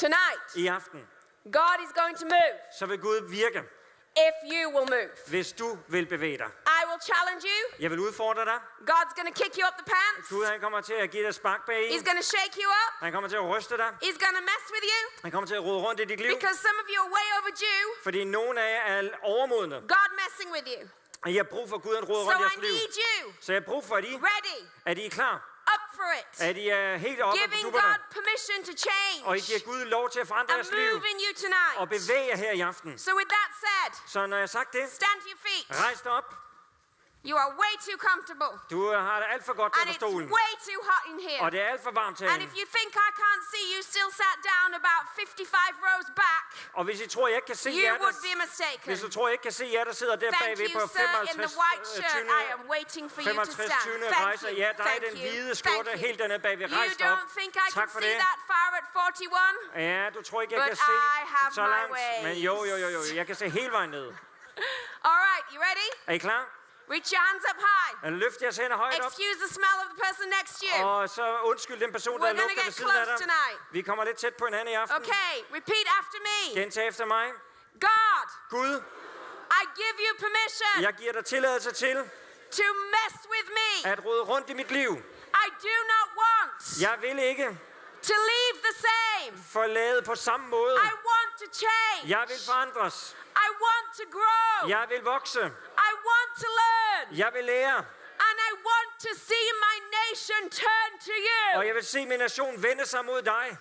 Tonight, i aften, God is going to move så vil Gud virke, if you will move. hvis du vil bevæge dig. I will challenge you. Jeg vil udfordre dig. God's going to kick you up the pants. Gud, han kommer til at give dig spark bag i. He's going to shake you up. Han kommer til at ryste dig. He's going to mess with you. Han kommer til at rode rundt i dit liv. Because some of you are way overdue. Fordi nogle af jer er overmodne. God messing with you. Og I har brug for Gud at rode So rundt i I jeres liv. need you Så jeg har brug for, at I ready, er klar. up for it. At I er helt oppe på Giving dupperne. God permission to change. Og I giver Gud lov til at forandre And jeres liv. moving you tonight. Og bevæge jer her i aften. So with that said, Så når jeg har sagt det, stand to your feet. rejs dig op. You are way too comfortable. Du har det alt for godt And under it's stolen. way too hot in here. Og det er alt for varmt And if herinde. you think I can't see you still sat down about 55 rows back, Og hvis I tror, jeg ikke kan se you jer, would be hvis mistaken. du tror, jeg ikke kan se jer, der sidder der Thank bagved you, på sir, in the white 55 shirt. 20. I am waiting for you to 65 stand. 20. Thank rejser. you. Ja, der er Thank den you. hvide skjorte Thank helt dernede bagved. You Rejs dig op. don't think I Tak can for see det. that far at 41? Ja, du tror ikke, jeg But kan se I have så my langt. ways. Men jo, jeg kan se hele vejen ned. All right, you ready? Er I klar? Reach your hands up high. Løft jeres hænder højt op. Excuse the smell of the person next to you. Og så undskyld den person, der We're gonna lugter ved get siden af close dig. tonight. Vi kommer lidt tæt på hinanden i aften. Okay, repeat after me. Gentag efter mig. God, Gud, I give you permission jeg giver dig tilladelse til to mess with me. at rode rundt i mit liv. I do not want Jeg vil ikke to leave the same. forlade på samme måde. I want to change. Jeg vil forandres. I want to grow. Jeg vil vokse. I want to learn. Jeg vil lære. And I want to see my nation turn to you. Og jeg vil se min nation vende sig mod dig.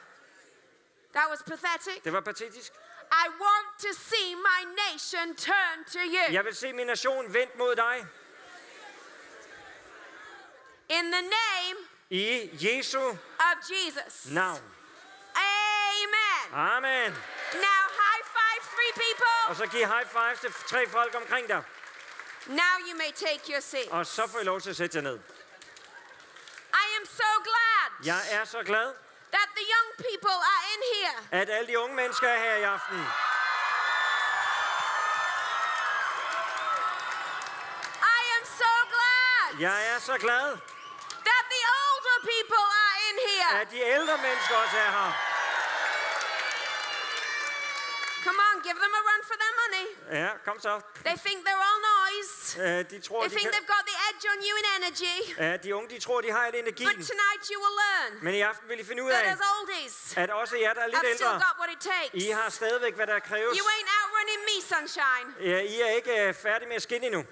That was pathetic. Det var patetisk. I want to see my nation turn to you. Jeg vil se min nation vendt mod dig. In the name I Jesu of Jesus. navn. Amen. Amen. Now high five three people. Og så giv high fives til 3 folk omkring dig. Now you may take your seat. Og så får I lov til at sætte jer ned. I am so glad Jeg er så glad, that the young people are in here. at alle de unge mennesker er her i aften. I am so glad Jeg er så glad, that the older people are in here. at de ældre mennesker også er her. Come on, give them a run for their money. Ja, kom så. They think they're all noise. De tror, They de think kan... they've got the edge on you in energy. Ja, de unge, de tror, de har al But energien. tonight you will learn Men i aften vil I finde ud that af, as oldies, at også jer, der er lidt I've still ældre, got what it takes. I har stadigvæk, hvad der kræves. You ain't outrunning me, sunshine. Ja, I er ikke færdige med at skinne endnu.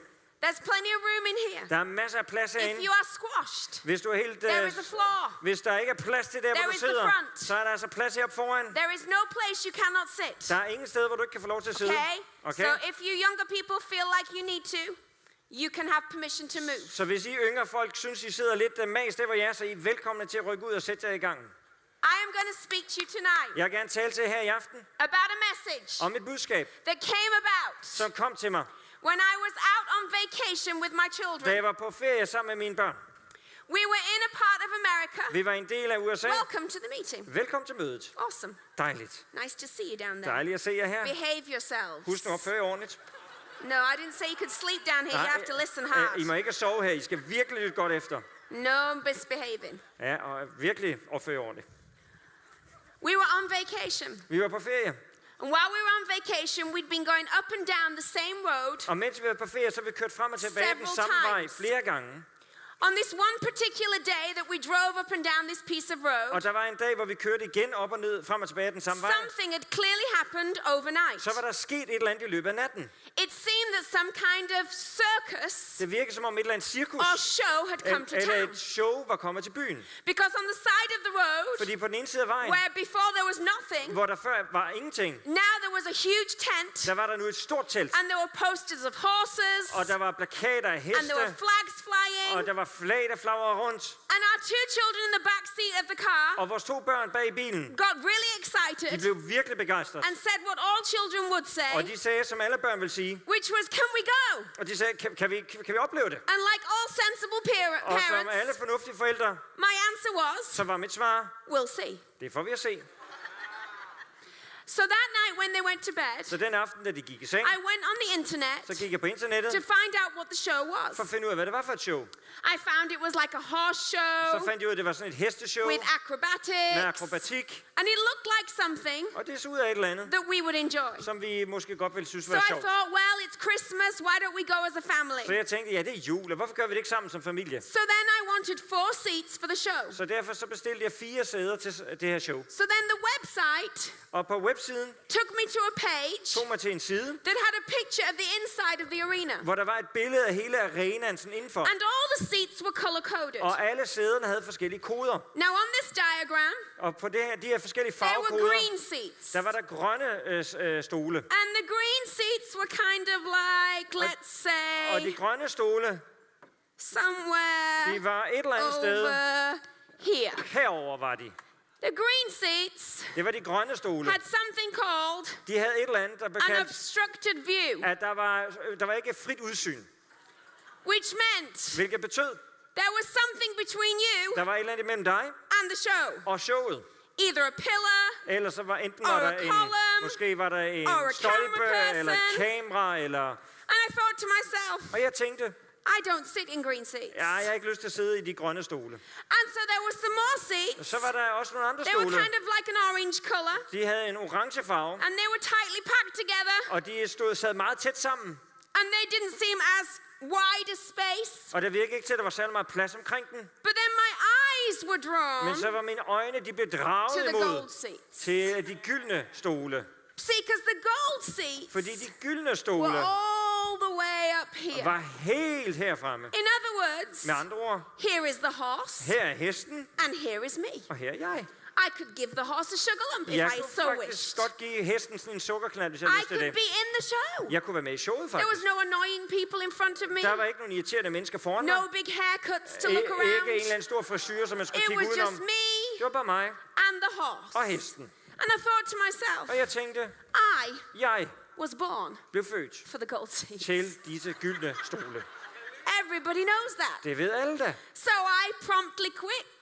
There's plenty of room in here. Der er masser af plads If herinde. you are squashed, Hvis du er helt... there is a floor. Hvis der ikke er plads til der, hvor There du is the sidder, front. så er der altså plads heroppe foran. There is no place you cannot sit. Der er ingen sted, hvor du ikke kan få lov til at sidde. Okay? Okay? So if you younger people feel like you need to, you can have permission to move. Så hvis I yngre folk synes, I sidder lidt mas der, hvor jeg er, så er I velkomne til at rykke ud og sætte jer i gang. I am going to speak to you tonight Jeg vil gerne tale til jer her i aften about a message om et budskab, that came about som kom til mig, when I was out on vacation with my da children. jeg var på ferie sammen med mine børn. We were in a part of America. Vi var en del af USA. Welcome to the meeting. Velkommen til mødet. Awesome. Dejligt. Nice to see you down there. Dejligt at se jer her. Behave yourselves. Husk nu at opføre jer ordentligt. No, I didn't say you could sleep down here. You have to listen hard. I må ikke sove her. I skal virkelig lytte godt efter. No misbehaving. Ja, og virkelig opføre jer ordentligt. We were on vacation. Vi var på ferie. And while we were on vacation, we'd been going up and down the same road. Og mens vi var på ferie, så vi kørt frem og tilbage den Several samme vej times. flere gange. On this one particular day that we drove up and down this piece of road, Og der var en dag, hvor vi kørte igen op og ned, frem og tilbage den samme vej. something had clearly happened overnight. Så var der sket et eller andet i løbet af natten. It seemed that some kind of circus Det virkede som om et eller andet cirkus or show had come to eller town. et show var kommet til byen. Because on the side of the road, Fordi på den ene side af vejen, where before there was nothing, hvor der før var ingenting, now there was a huge tent, der var der nu et stort telt. and there were posters of horses, Og der var plakater af and there were heste, flags flying, og der var flag, der flagrede rundt. and our two children in the back seat of the car Og vores 2 børn bag i bilen, got really de excited blev virkelig begejstrede. and said what all children would Og say, de sagde, som alle børn vil sige, which was, can we go? og de sagde, kan vi opleve det? And like all sensible Og som alle parents, fornuftige forældre, my answer was, så var mit svar, we'll see. det får vi at se. So that night when they went to bed, Så den aften, da de gik i seng, I went on the internet så gik jeg på internettet to find out what the show was. for at finde ud af, hvad det var for et show. I found it was like a horse Så show fandt jeg ud af, at det var sådan et hesteshow with med acrobatics. akrobatik. And it looked like something Og det så ud af et eller andet, that we would enjoy. som vi måske godt ville synes So var I sjovt. thought, well, it's Christmas, why don't we go as a Så family? jeg tænkte, ja, det er jul, og hvorfor gør vi det ikke sammen som familie? So then I wanted 4 seats for the show. Så derfor så bestilte jeg 4 sæder til det her show. So then the website Og på websiden took me to a page tog mig til en side, that had a picture of the inside of the arena. hvor der var et billede af hele arenaen sådan indenfor. And all the seats were color-coded. Og alle sæderne havde forskellige koder. Now on this diagram, Og på de her forskellige there were farvekoder, green seats. der var der grønne stole. And the green seats were kind of like, let's Og de say, grønne stole, somewhere de var et eller andet sted. over here. Herover var de. The green seats Det var de grønne stole. had something called De havde et eller andet, der blev an kaldt, obstructed view, at der var ikke frit udsyn. which meant Hvilket betød, there was something between you der var et eller andet mellem dig and the show. og showet. Either a pillar, Ellers så var enten Or var a der column, måske var der en or a stolpe, camera eller et person. kamera, eller... and I thought to myself, Og jeg tænkte, I don't sit in green seats. ja, jeg har ikke lyst til at sidde i de grønne stole. And so there were some more seats. Så var der også nogle andre They were stole. kind of like an orange color, De havde en orange farve, and they were tightly packed together, og de sad meget tæt sammen. and they didn't seem as wide a space. Og det virkede ikke til, at der var særlig meget plads omkring den. But then my eyes were drawn Men så var mine øjne, de blev to draget the imod gold seats. til de gyldne stole. See, because the gold seats Fordi de gyldne were stole all the way up here. var helt herfremme. In other words, Med andre ord, here is the horse, her er hesten, and here is me. og her er jeg. I could give the horse a sugar lump if Jeg I kunne so faktisk wished. godt give hesten sådan en sukkerknald, hvis jeg I havde lyst til could det. be in the show. Jeg kunne være med i showet, There was faktisk. no annoying people in front of me. Der var ikke nogen irriterende mennesker foran mig. No big haircuts to look Ikke en eller around. anden stor frisyr, som man skulle It kigge was udenom. just me Det var bare mig and the horse. og hesten. And I thought to myself, Og jeg tænkte, I jeg was born blev født for the gold seats. til disse gyldne stole. Everybody knows that. Det ved alle da. So I promptly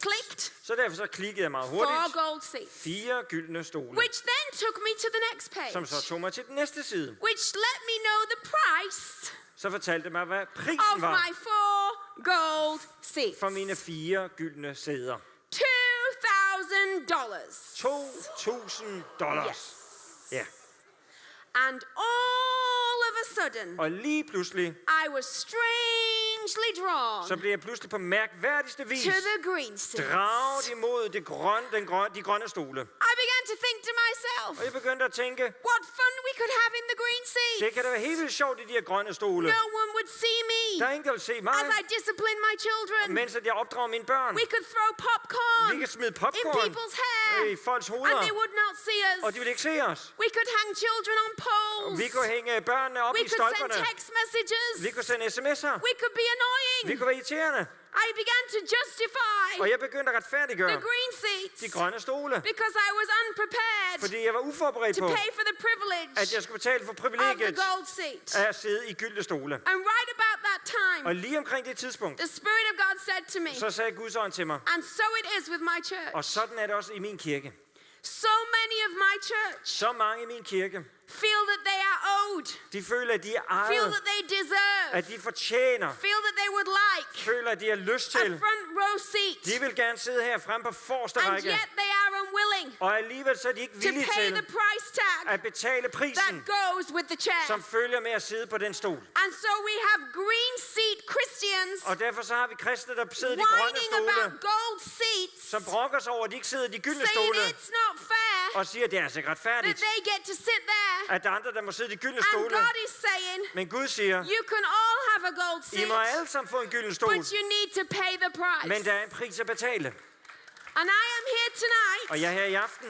clicked Så derfor så klikkede jeg meget 4 hurtigt. gold seats. 4 gyldne stole, Which then took me to the next page. som så tog mig til den næste side. Which let me know the price Så fortalte mig, hvad of prisen var my 4 gold seats. for mine 4 gyldne sæder. $2,000. $2,000. Yes. Ja. And all of a sudden, Og lige pludselig, I was strangely drawn så blev jeg pludselig på mærkværdigste vis to the green seats. draget imod de grønne stole. I began to think to myself, Og jeg begyndte at tænke, what fun we could have in the green det seats. kan da være helt vildt sjovt i de her grønne stole. No one would see Der er me ingen, der vil se mig, as I discipline my children. mens at jeg opdrager mine børn. We could throw Vi popcorn kan smide in popcorn people's hair, i folks and hoveder, they would not see og de us. vil ikke se os. We could hang children on poles. Vi kunne hænge børnene op We i could send stolperne. text messages. Vi kunne sende sms'er. We could be Vi annoying. kunne være irriterende. I began to justify Og jeg begyndte at retfærdiggøre the green seats de grønne stole, because I was unprepared fordi jeg var uforberedt to på, pay for the privilege at jeg skulle betale for of the privilegiet gold seat. af at sidde i gyldne stole. And right about that time, Og lige omkring det tidspunkt, the Spirit of God said to me, så sagde Guds ånd til mig, and so it is with my church. og sådan er det også i min kirke. So many of my church Så mange i min kirke, feel that they are owed, de føler, at de er feel ejet, that they deserve, at de fortjener, feel that they would like føler, at de har lyst a til. front row seat, De vil gerne sidde her frem på forreste and række, yet they are unwilling og alligevel så er de ikke to villige pay til the price tag at betale prisen, that goes with the chair. som følger med at sidde på den stol. And so we have green seat Christians Og derfor så har vi kristne, der sidder i de grønne whining stole, about gold seats, som brokker sig over, at de ikke sidder i de gyldne saying stole, it's not fair og siger, at det er altså ikke that retfærdigt, they get to sit there. at der er andre, der må sidde i de gyldne And stole. God is saying, Men Gud siger, you can all have a gold I må seat, alle sammen få en gylden stol, but you need to pay the men price. der er en pris at betale. And I am here tonight Og jeg er her i aften,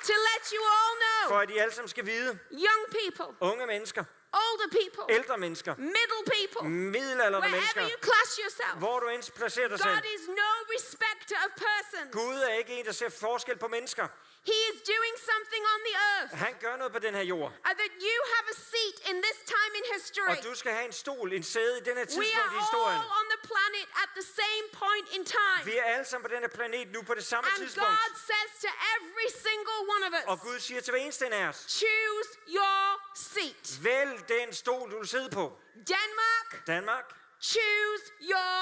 to let you all for know, at I alle sammen skal vide, young people, unge mennesker, older people, ældre mennesker, middle people, middelaldrende wherever mennesker, you class yourself, hvor du end placerer dig selv, God is no respecter respecter of persons. Gud er ikke en, der ser forskel på mennesker. He is doing something on the earth. Han gør noget på den her jord. That you have a seat in this time in history. Og du skal have en stol, en sæde i den her We tidspunkt are i historien. all on the planet at the same point in time. Vi er alle sammen på den her planet nu på det samme And tidspunkt. God says to every single one of Og us, Gud siger til hver eneste af os, choose your seat. vælg den stol, du vil sidde på. Denmark, Danmark, choose your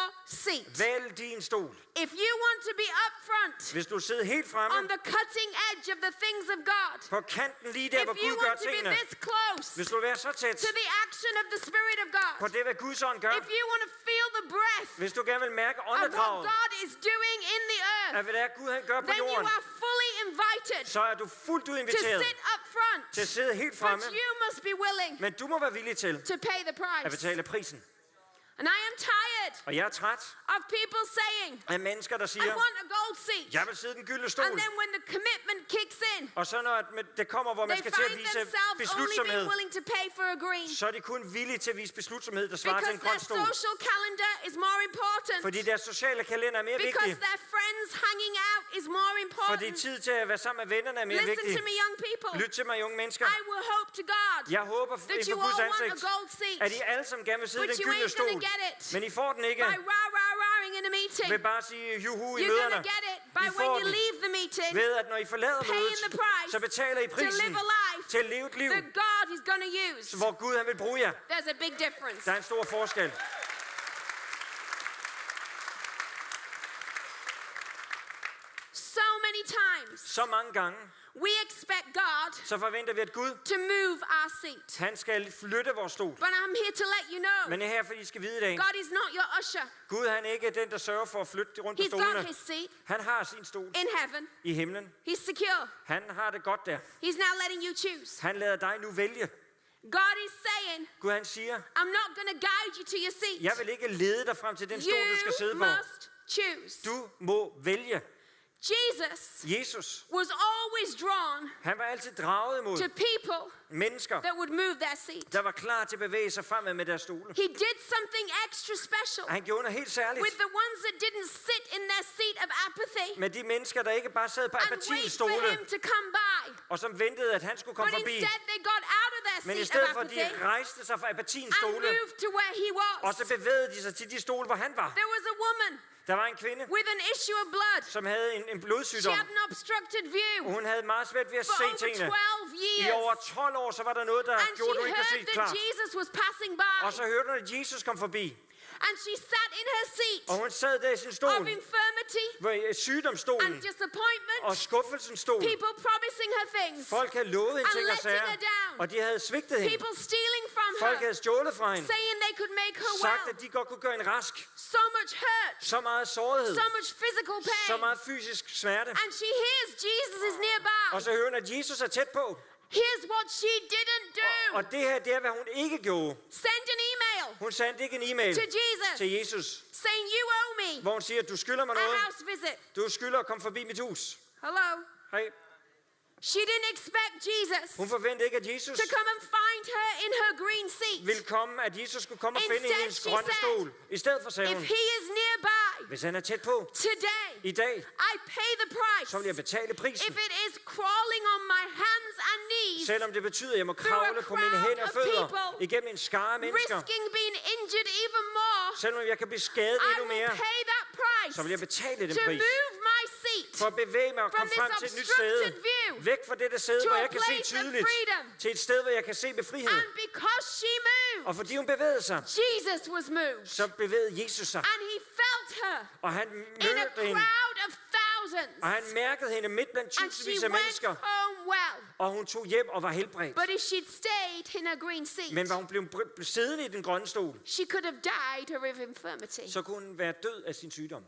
seat. vælg din stol. If you want to be up front, Hvis du sidder helt on fremme, the cutting edge of the things of God, på kanten lige der, if hvor you Gud gør want to be tingene. this close Hvis du vil være så tæt to the action of the Spirit of på God, det, hvad Guds ånd gør. if you want to feel the breath Hvis du gerne vil mærke of what åndedraget, God is doing in the af earth, hvad det er, Gud han gør på then you jorden, are fully invited så er du fuldt ud to inviteret sit up front. til at sidde helt fremme. But you must be willing Men du må være villig til to pay the at price. betale prisen. And I am tired Og jeg er træt of people saying, af mennesker, der I siger, want a gold seat. jeg vil sidde i den gyldne And stol. then when the commitment kicks in, Og så når det kommer, hvor man they skal til at find vise themselves only beslutsomhed, being willing to pay for a green. så er de kun villige til at vise beslutsomhed, der svarer til Because en grøn their stol. social calendar is more important. Fordi deres sociale kalender er mere Because vigtig. their friends hanging out is more Fordi important. tid til at være sammen med vennerne er mere Listen vigtig. to me, young people. Lyt til mig, unge mennesker. I will hope to God Jeg håber that inden you for Guds all want a ansigt, gold seat. at I alle sammen gerne vil sidde i But den you gyldne ain't gonna stol. get it Men I får den ikke by rah-rah-rahing in a meeting. ved bare at sige juhu i You're møderne. gonna get it by I when får you den leave the meeting ved, at når I forlader paying mødet, the price så betaler I to prisen live a life til at leve et liv, that God is gonna use. hvor Gud han vil bruge jer. There's a big difference. Der er en stor forskel. So many times Så mange gange, we expect God så forventer vi, at Gud to move our seat. han skal flytte vores stol. But I'm here to let you know, Men det er her, fordi I skal vide i dag. God is not your usher. Gud han er ikke den, der sørger for at flytte rundt på He's got stolene. his seat Han har sin stol in heaven. i himlen. He's secure. Han har det godt der. He's now letting you choose. Han lader dig nu vælge. God is saying, Gud han siger, I'm not going to guide you to your seat. jeg vil ikke lede dig frem til den stol, du skal sidde You på. must choose. Du må vælge. Jesus was always drawn Han var altid draget imod to people mennesker, that would move their seat. der var klar til at bevæge sig fremad med deres stole. He did something extra special Han gjorde noget helt særligt with the ones that didn't sit in their seat of apathy med de mennesker, der ikke bare sad på and wait apatiens for stole, him to come by. og som ventede, at han skulle komme But forbi. instead they got out of their Men i seat stedet of for, at apathy de rejste sig fra apatiens and stole, moved to where he og was. så bevægede de sig til de stole, hvor han var. There was a woman Der var en kvinde, with an issue of blood. som havde en She blodsygdom, had an obstructed og view hun havde meget svært ved at for se over tingene. 12 I years. over 12 år, så var der noget, der And she gjorde, at du ikke kunne se heard that klart. Jesus was passing Og by. så hørte hun, at Jesus kom forbi, And she sat in her seat og hun sad der i sin of stol, infirmity hvor sygdomsstolen and disappointment. og skuffelsen stol. People promising her things. Folk havde lovet en And ting og letting sager, her down. og de havde svigtet hende. People stealing from Folk her. havde stjålet fra hende, Saying they could make her sagt, well. at de godt kunne gøre en rask. So much hurt. Så meget sårhed, So much physical så pain. meget fysisk smerte. And she hears Jesus is nearby. Og så hører hun, at Jesus er tæt på. Here's what she didn't do. Og det her, det er, hvad hun ikke gjorde. Send an email Hun sendte ikke en e-mail to Jesus til Jesus, saying you owe me hvor hun siger, at du skylder mig a noget. house visit. Du skylder at komme forbi mit hus. Hello. Hej. She didn't expect Jesus Hun forventede ikke, at Jesus to come and find her in her green seat. ville komme, at Jesus skulle komme og finde Instead, hendes she grønne said, stol. I stedet for sagde If hun, he is nearby hvis han er tæt på today, i dag, I pay the price. så vil jeg betale prisen. If it is crawling on my hands and knees, Selvom det betyder, at jeg må kravle på mine hænder og fødder igennem en skare mennesker. risking being injured even more, Selvom jeg kan blive skadet I endnu will mere, pay that price så vil jeg betale den to pris. move my seat For at bevæge mig og from komme this frem til et nyt obstructed sted. view Væk fra dette sted, to hvor a jeg kan se place of tydeligt. freedom. Til et sted, hvor jeg kan se med frihed. And because she moved, Og fordi hun bevægede sig, Jesus was moved. så bevægede Jesus sig. And he felt her Og han in a mødte hende. crowd of thousands. Og han mærkede hende midt blandt And she tusindvis af went mennesker. home well. Og hun tog hjem og var helbredt. But if she'd stayed in her green seat, Men var hun blev siddende i den grønne stol, she could have died of infirmity. så kunne hun være død af sin sygdom.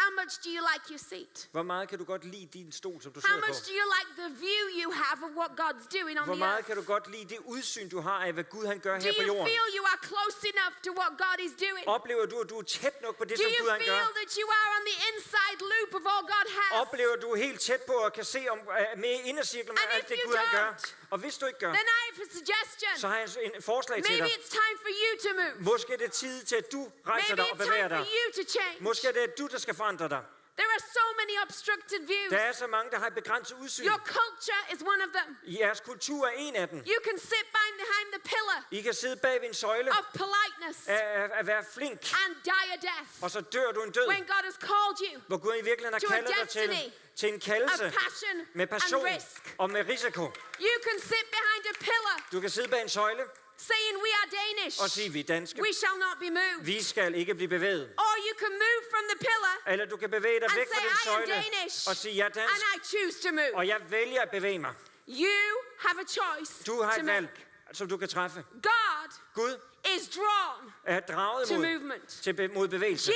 How much do you like your seat? Hvor meget kan du godt lide din stol, som du How sidder much på? do you like the view you have of what God's doing on Hvor the meget earth? kan du godt lide det udsyn, du har af, hvad Gud han gør Do her på you jorden? feel you are close enough to what God is doing? Oplever du, at du er tæt nok på det, Do som you Gud han feel gør? that you are on the inside loop of all God has? Oplever du helt tæt på og kan se om, med indercirklen af And alt if det, you Gud han gør? don't, Og hvis du ikke gør, Then I have a suggestion. så har jeg en forslag til Maybe dig. it's time for you to move. Måske er det tid til, at du rejser Maybe dig og it's bevæger time for dig. you to change. Måske er det du, der skal forandre dig. There are so many obstructed views. Der er så mange, der har et begrænset udsyn. Your culture is one of them. Jeres kultur er en af dem. You can sit behind the pillar I kan sidde bag ved en søjle of politeness at være flink, and die a death og så dør du en død, when God has called you hvor Gud i virkeligheden to har a kaldet dig destiny til en kaldelse of passion med passion and risk. og med risiko. You can sit behind a pillar Du kan sidde bag en søjle saying we are Danish. og sige, vi er danske. We shall not be moved. Vi skal ikke blive bevæget. Or you can move from the pillar Eller du kan bevæge dig and væk fra say den I am søjle Danish og sige, jeg er and dansk, I choose to move. og jeg vælger at bevæge mig. You have a choice Du har to et make. valg, som du kan træffe. God Gud is drawn er draget to movement. mod bevægelse.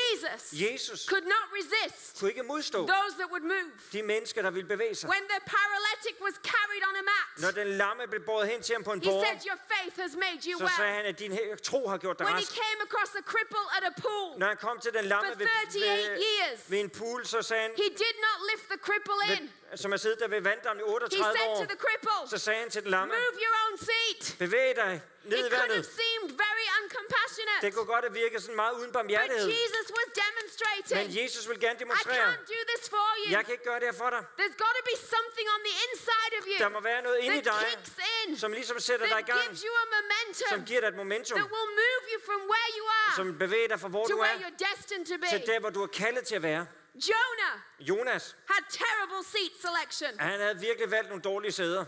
Jesus could not resist kunne ikke modstå those that would move. de mennesker, der ville bevæge sig. When the paralytic was carried on a Når mat, den lamme blev båret hen til ham på en he båre, said, your faith has made you så sagde well. han, at din tro har gjort dig When he rask. came across a cripple at a pool Når han kom til den lamme for 38 years, ved en pool, så sagde han, he did not lift the cripple in. som har siddet der ved vanddammen i He 38 said år, to the cripple, så sagde han til den lamme, move your own seat. bevæg dig ned It i could have vandet. seemed very uncompassionate, Det kunne godt have virket sådan meget uden but barmhjertighed. Jesus was Men demonstrating, Jesus vil gerne I demonstrere, can't do this for you. jeg kan ikke gøre det her for dig. There's got to be something on the inside of Der you må være noget inde i that dig, kicks in, som ligesom sætter dig i that gang, gives you a som momentum, giver dig et momentum, that will move you from where you are som bevæger dig fra hvor to du where er, you're destined to til be. der, hvor du er kaldet til at være. Jonah Jonas, had terrible seat selection. han havde virkelig valgt nogle dårlige sæder.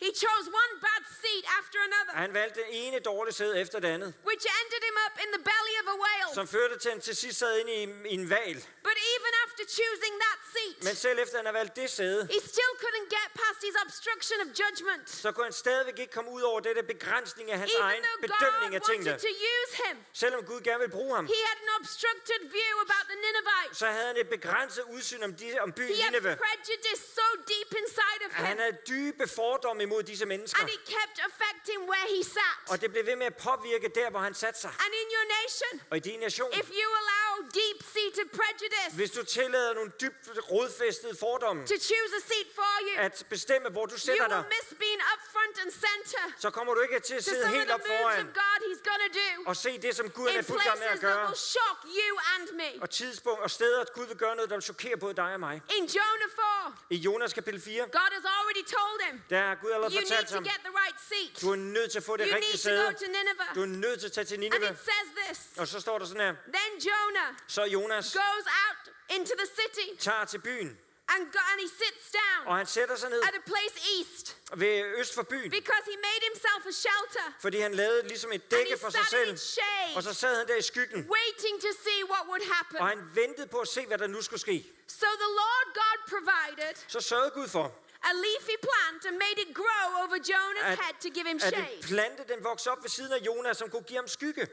He chose one bad seat after another, Han valgte det ene dårlige sæde efter det andet, which ended him up in the belly of a whale. som førte til, at han til sidst sad inde i en hval. But even after choosing that seat, Men selv efter han har valgt det sæde, he still couldn't get past his obstruction of judgment. så kunne han stadigvæk ikke komme ud over det der begrænsning af hans Even egen though bedømning God af tingene. wanted to use him, Selvom Gud gerne vil bruge ham, he had an obstructed view about the Ninevites. så havde han et begrænset udsyn om byen He had Nineve. prejudice so deep inside of Han him, havde dybe fordomme imod disse mennesker, and it kept affecting where he sat. og det blev ved med at påvirke der, hvor han satte sig. And in your nation, Og i din nation, if you allow deep-seated prejudice hvis du tillader nogle dybt rodfæstede fordomme to choose a seat for you, at bestemme, hvor du you sætter dig, will miss being up front and center så kommer du ikke til at to sidde some of helt the op moves foran of God he's going to do og se det, som Gud er in fuld gang med at places that gøre. will shock you and me. Og tidspunkt og steder, at Gud vil gøre noget, der vil chokere både dig og mig. In Jonah 4, I Jonas kapitel 4, God has already told him, der har Gud allerede you need fortalt to ham, get the right seat. du er nødt til at få det You rigtige need to go sæde. to Nineveh. Du er nødt til at tage til And Nineve. it says this, Og så står der sådan her, then Jonah så Jonas goes out into the city tager til byen, and he sits down og han sætter sig ned at a place east ved øst for byen, because he made himself a shelter. fordi han lavede ligesom et And he dække for sig sat in selv. its shade, Og så sad han der i skyggen, waiting to see what would og happen. han ventede på at se, hvad der nu skulle ske. So the Lord God provided Så sørgede Gud for, a leafy plant and made it grow over Jonah's head to give him at shade en plante, den voksede op ved siden af Jonas, som kunne give ham skygge.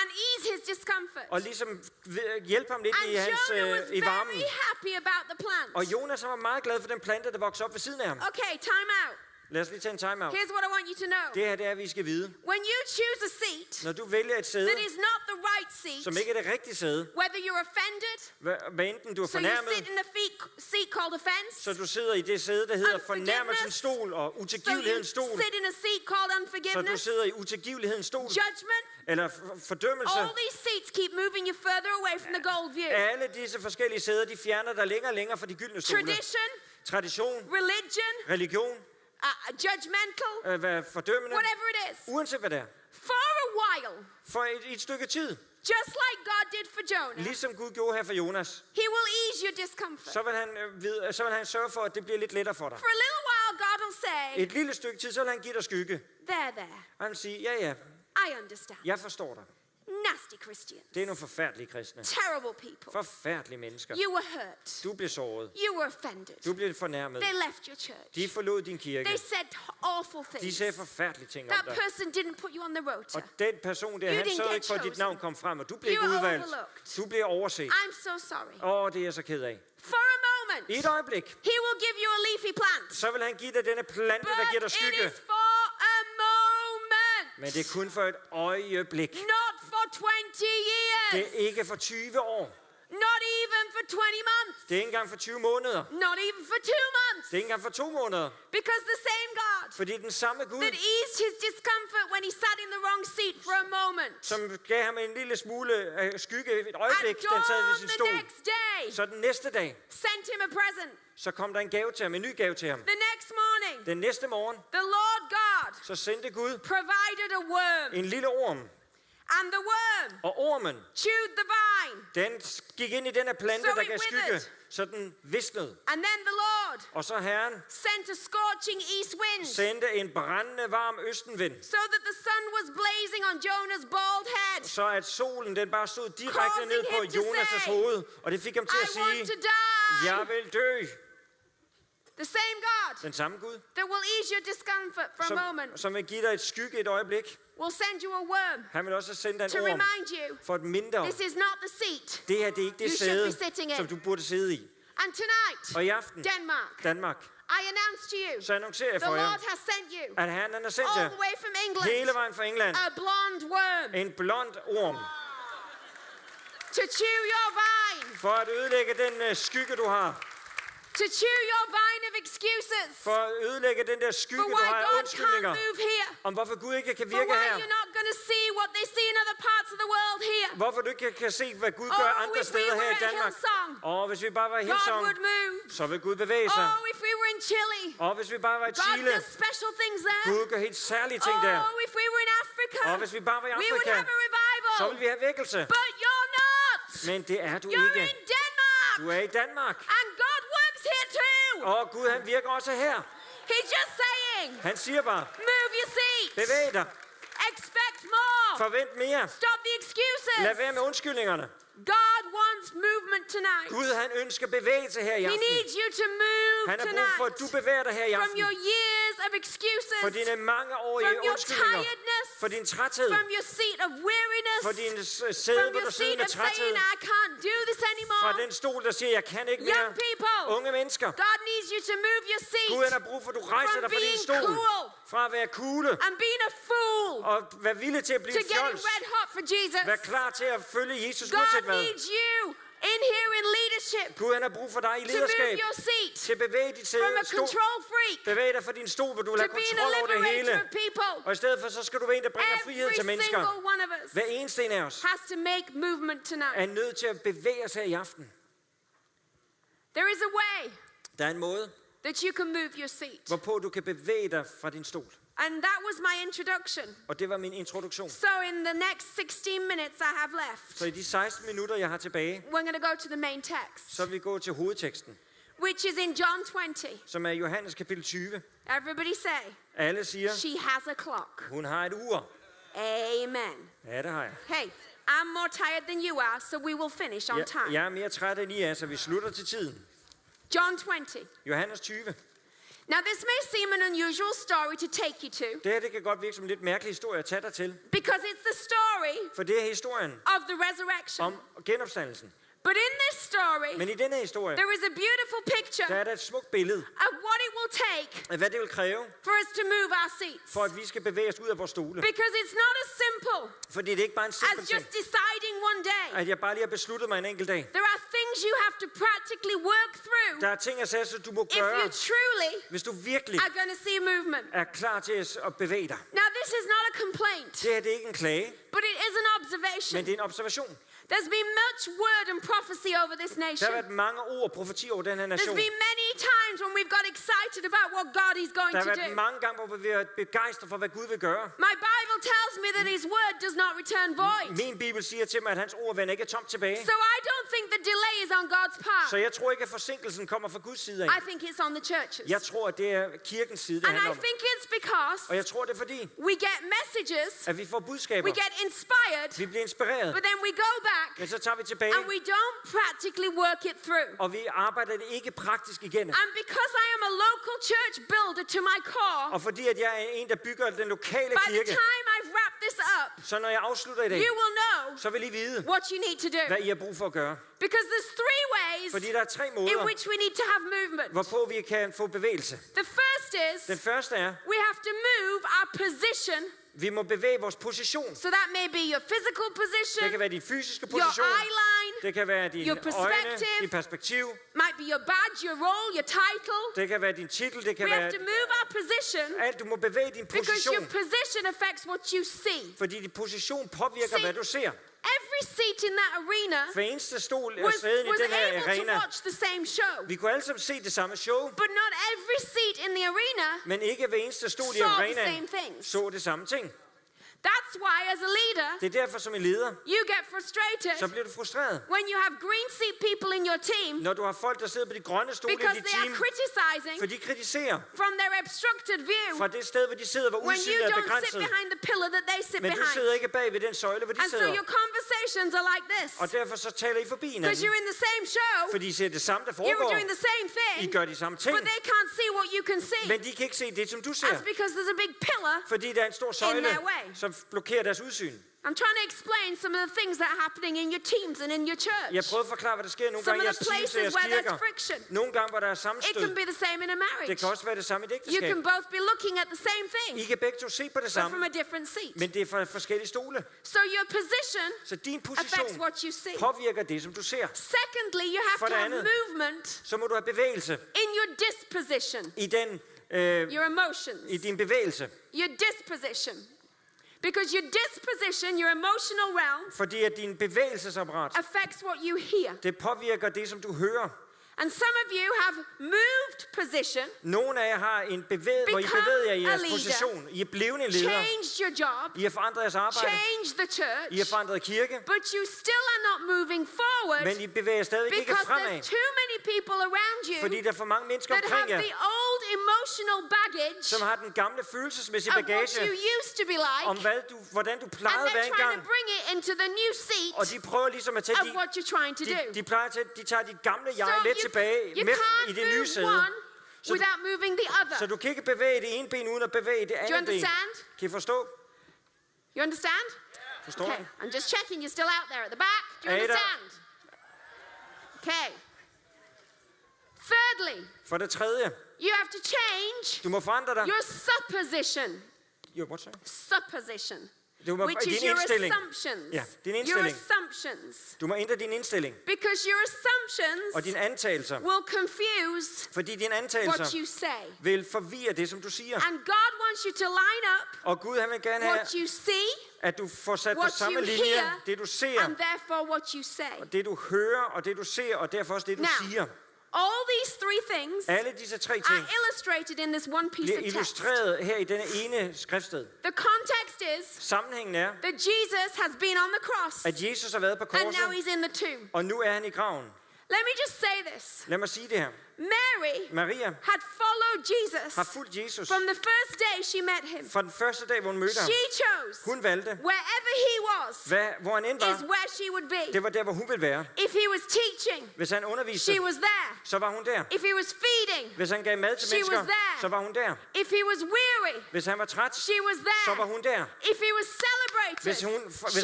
and ease his discomfort. Og ligesom hjælpe ham lidt And i hans Jonah was i varmen. very happy about the plant. Og Jonas han var meget glad for den plante, der voksede op ved siden af ham. Okay, time out. Lad os lige tage en time-out. Here's what I want you to know. Det her, det er, vi skal vide. When you choose a seat Når du vælger et sæde, that is not the right seat, som ikke er det rigtige sæde, whether you're offended, hvad enten du er so you fornærmet, sit in a seat called offense, så du sidder i det sæde, der hedder Unforgiveness. fornærmelsens stol og so you utilgivelighedens stol, sit in a seat called så du unforgiveness, sidder i utilgivelighedens stol, judgment, eller fordømmelse. all these seats keep moving you further away from the gold view. Alle disse forskellige sæder, de fjerner dig længere og længere fra de gyldne stole. Tradition, Tradition, religion, religion, judgmental, fordømmende, whatever it is. uanset hvad det er. For a while, For et stykke tid, just like God did for Jonah, ligesom Gud gjorde her for Jonas, he will ease your discomfort. så vil han sørge for, at det bliver lidt lettere for dig. For a little while, God will say, Et lille stykke tid, så vil han give dig skygge. there, Og han siger, ja, I understand. jeg forstår dig. Nasty Christians, Det er nogle forfærdelige kristne. terrible people. Forfærdelige mennesker. You were hurt. Du blev såret. You were offended. Du blev fornærmet. They left your church. De forlod din kirke. They said awful De things. sagde forfærdelige ting om That dig. person didn't put you on the rota. Og den person der, You han didn't sørgede get ikke for, at dit chosen. navn kom frem, og du blev You ikke were udvalgt. overlooked. Du blev overset. I'm so sorry. Det er jeg så ked af. For a moment, I et øjeblik, he will give you a leafy plant. så vil han give dig denne plante, der giver dig But it skygge. is for a moment. Men det er kun for et øjeblik. Not for 20 Det years. er ikke for 20 år. Not even for for 20 months. Det er ikke engang for 20 måneder. Not even for 2 months. Det er ikke engang for 2 måneder. Because the same God Fordi den samme Gud, that eased his discomfort when he sat in the wrong seat for a moment. som gav ham en lille smule skygge et øjeblik, At da han sad ved sin dawn stol, the next day, så den næste dag, sent him a present. så kom der en gave til ham, en ny gave til ham. The next morning, Den næste morgen, the Lord God så sendte Gud provided a worm. en lille orm, And the worm og ormen, chewed the vine. den gik ind i den her plante, So der it gav skygge, withered. så den visnede. And then the Lord Og så Herren sent a scorching east wind sendte en brændende varm østenvind, so that the sun was blazing on Jonah's bald head. så at solen den bare stod direkte Causing ned på him to Jonas' say, hoved, og det fik ham til at I want sige, to die. jeg vil dø. The same God Den samme Gud, that will ease your discomfort for a moment som vil give dig et skygge et øjeblik, will send you a worm han vil også sende dig to en orm remind you for at minde dig om, this is not the seat. det her det er ikke det You should be sæde, sitting in. som du burde sidde i. And tonight, Og i aften, Denmark, Danmark, I announce to you, så annoncerer jeg the for jer, Lord has sent you at han har sendt all jer the way from hele England vejen fra England a blonde worm en blond orm, to chew your vine, for at ødelægge den skygge, du har. to chew your vine of excuses For at ødelægge den der for skygge, du why har af God can't undskyldninger, move here, om hvorfor Gud ikke kan for virke why her. you're not going to see what they see in other parts of the world here. Hvorfor du ikke kan se, hvad Gud gør Oh, andre if we steder her were i at Danmark. Hillsong, Og hvis vi bare var i God Hillsong, would move. så vil Gud bevæge sig. Oh, if we were in Chile, Og hvis vi bare var i God Chile, does special things there. Gud gør helt særlige ting der. Oh, if we were in Africa, Og hvis vi bare var i we would Afrika, have a revival. så vil vi have vækkelse. But you're not. Men det er du You're ikke. in Denmark. Du er i Danmark. And God works here too. Og Gud han virker også her. He's just saying, Han siger bare, move your seat. bevæg dig. Expect more. Forvent mere. Stop the excuses. Lad være med undskyldningerne. God wants movement tonight. Gud han ønsker bevægelse her i He aften. needs you to move Han har brug for, at du bevæger dig her i from aften. your years of excuses, For dine mange år i from your undskyldninger. tiredness, For din træthed. from your seat of weariness, For din from sæde, hvor your du sidder seat med of træthed. saying, I can't do this Fra anymore. den stol, der siger, jeg kan ikke mere. Young people, Unge mennesker. God needs you to move your Gud han seat har brug for, at du rejser from dig fra din being stol. cool Fra at være kugle. and being a fool Og være villig til at blive to getting fjols. red hot for Jesus. Vær klar til at følge Jesus God uanset hvad. needs you in here in leadership Gud han har brug for dig i to move lederskab. your seat Til at bevæge dit from a stol. control freak Bevæg dig fra din stol, hvor du vil to have being a kontrol over det liberator hele. of people. Og i stedet for, så skal du være en, der bringer frihed Every til mennesker. single one of us Hver eneste en af os has to make movement tonight. er nødt til at bevæge os her i aften. There is a way Der er en måde, that you can move your seat. hvorpå du kan bevæge dig fra din stol. And that was my introduction. Og det var min introduktion. So in the next 16 minutes I have left, Så i de 16 minutter, jeg har tilbage, we're going to go to the main text, så vil vi gå til hovedteksten, which is in John 20. som er Johannes kapitel 20. Everybody say, Alle siger, she has a clock. hun har et ur. Amen. Ja, det har jeg. Hey, I'm more tired than you are, so we will finish on time. Jeg er mere træt end I er, så vi slutter til tiden. John 20. Johannes 20. Now this may seem an unusual story to take you to, Det her det kan godt virke som en lidt mærkelig historie at tage dig til. because it's the story For det er historien of the resurrection. om genopstandelsen. But in this story, Men i denne historie, there is a beautiful der picture er der et smukt billede of what it will take af, hvad det vil kræve, for us to move our seats. for at vi skal bevæge os ud af vores stole. Because it's not as simple Fordi det er ikke bare en simpel as ting, just deciding one day. at jeg bare lige har besluttet mig en enkelt dag. There are things you have to practically work through Der er ting og sager, som du må if you gøre, truly hvis du virkelig are going to see movement. er klar til at bevæge dig. Now this is not a complaint, Det her det er ikke en klage, but it is an men observation. det er en observation. There's been much word and prophecy over this Der har nation. været mange ord og profeti over den her There's nation. been many times when we've got excited about what God is going Der to har været do. mange gange, hvor vi har været begejstret for, hvad Gud vil gøre. My Bible tells me that His word does not return void. Min bibel siger til mig, at hans ord vender ikke tomt tilbage. So I don't think the delay is on God's Så part. jeg tror ikke, at forsinkelsen kommer fra Guds side af. I think it's on the churches. Jeg tror, at det er kirkens side, det And handler I om. think it's because Og jeg tror, det er fordi, we get messages, at vi får budskaber. we get inspired, Vi bliver inspireret. but then we go back Men så tager vi tilbage, and we don't practically work it through. og vi arbejder det ikke praktisk igennem. And because I am a local church builder to my core, Og fordi at jeg er en, der bygger den lokale by the kirke, time I've wrapped this up, så når jeg afslutter i dag, you will know så vil I vide, what you need to hvad do. I har brug for at gøre. Because there's three ways Fordi der er 3 in måder, which we need to have movement. hvorpå vi kan få bevægelse. The first Den is første er, we have to move our position. vi må bevæge vores position. So that may be your physical Det kan position, være din fysiske your position, eye line, Det kan være dine your øjne, perspective. dit perspektiv. Might be your badge, your role, your title. Det kan være din titel. Det kan We have være to move our position alt. Du må bevæge din because your position. position affects what you see. Fordi din position påvirker, See, hvad du ser. Every seat in that arena Hver eneste stol og was sæden i den her able to arena. watch the same show. Vi kunne alle sammen se det samme show, But not every seat in the arena men ikke hver eneste stol i saw the arenaen same things. så det samme ting. That's why, as a leader, Det er derfor, som en leder, you get frustrated så bliver du frustreret. when you have green seat people in your team Når du har folk, der sidder på de grønne stole i because dit they are team, criticizing for de kritiserer from their obstructed view fra det sted, hvor de sidder, hvor when you udsynet er don't sit begrænset. behind the pillar that they sit Men du sidder behind. ikke bag ved den søjle, hvor de And so sidder. your conversations are like this Og derfor så taler I forbi because hinanden. you're in the same show, Fordi I ser det samme, der you're foregår. doing the same I thing, gør de samme ting. but they can't see what you can see. Men de kan ikke se det, som du ser. That's because there's a big pillar. Fordi der er en stor søjle, their way. som blokerer deres udsyn. I'm trying to explain some of the things that are happening in your teams and in your church. Jeg prøver at forklare, hvad der sker nogle Some gange i of jeres the teams og places jeres where there's kirker. friction. Nogle gange, hvor der er It sammenstød. can be the same in a Det marriage. kan også være det samme i et You ægteskab. can both be looking at the same I thing, kan begge to se på det but from samme, a different seat. men det er fra forskellige stole. So your position Så din affects position what you see. påvirker det, som du ser. Secondly, you have For to det have andet. movement Så må du have bevægelse in your disposition, i den, your emotions, i din bevægelse. your disposition. Because your disposition, your emotional realm, Fordi at din bevægelsesapparat, affects what you hear. det påvirker det, som du hører. And some of you have moved position, Nogle af jer har en hvor I Become bevæger jer i a jeres leader. position. I er blevende ledere. changed your job, I har forandret jeres arbejde. changed the I har church, forandret kirke. but you still are not moving forward Men I bevæger stadig ikke because fremad. there's too many people around Fordi you der er for mange mennesker that omkring have jer, the old emotional baggage som har den gamle følelsesmæssige of what bagage you used to be om like, hvordan du and plejede at være they're trying engang. to bring it into the new Og seat de prøver ligesom at tage of what you're trying to do. de tager dit gamle jeg So med tilbage you med i can't det nye move sæde. one Så, without moving the så other. du kan ikke bevæge det ene ben uden at bevæge det Do you andet ben. understand? Kan I forstå? You understand? Forstår Okay, I? I'm just checking. You're still out there at the back. Do you Ada. understand? Okay. Thirdly, For det tredje, you have to change du må forandre dig. your supposition. Jo, what, sorry? Supposition. Du må, Which is din your indstilling. assumptions. Ja, din Your indstilling. assumptions. Du må ændre din indstilling. Because your Og assumptions dine antagelser. will confuse Fordi dine what antagelser you say. vil forvirre det, som du siger. And God wants you to line up Og Gud han vil gerne have, what you see, at du får sat på what samme you linje hear, det, du ser, and therefore what you say. og det, du hører, og det, du ser, og derfor også det, du Now, siger. all these three things Alle disse tre are ting illustrated in this one piece bliver of text. illustreret her i denne ene skriftsted. The context is Sammenhængen er, that Jesus has been on the cross at Jesus har været på and now korset, he's in the tomb. og nu er han i graven. Let me just say this. Lad mig sige det her. Mary Maria had followed Jesus har fulgt Jesus from the first day she met him. fra den første dag, hvor hun mødte ham. She chose Hun valgte, wherever he was hvor han end is var, where she would be. det var der, hvor hun ville være. If he was teaching, Hvis han underviste, she was there. så var hun der. If he was feeding, Hvis han gav mad til She was mennesker, there. så var hun der. if he was weary, Hvis han var træt, she was så var there. hun der. If he was celebrated, Hvis she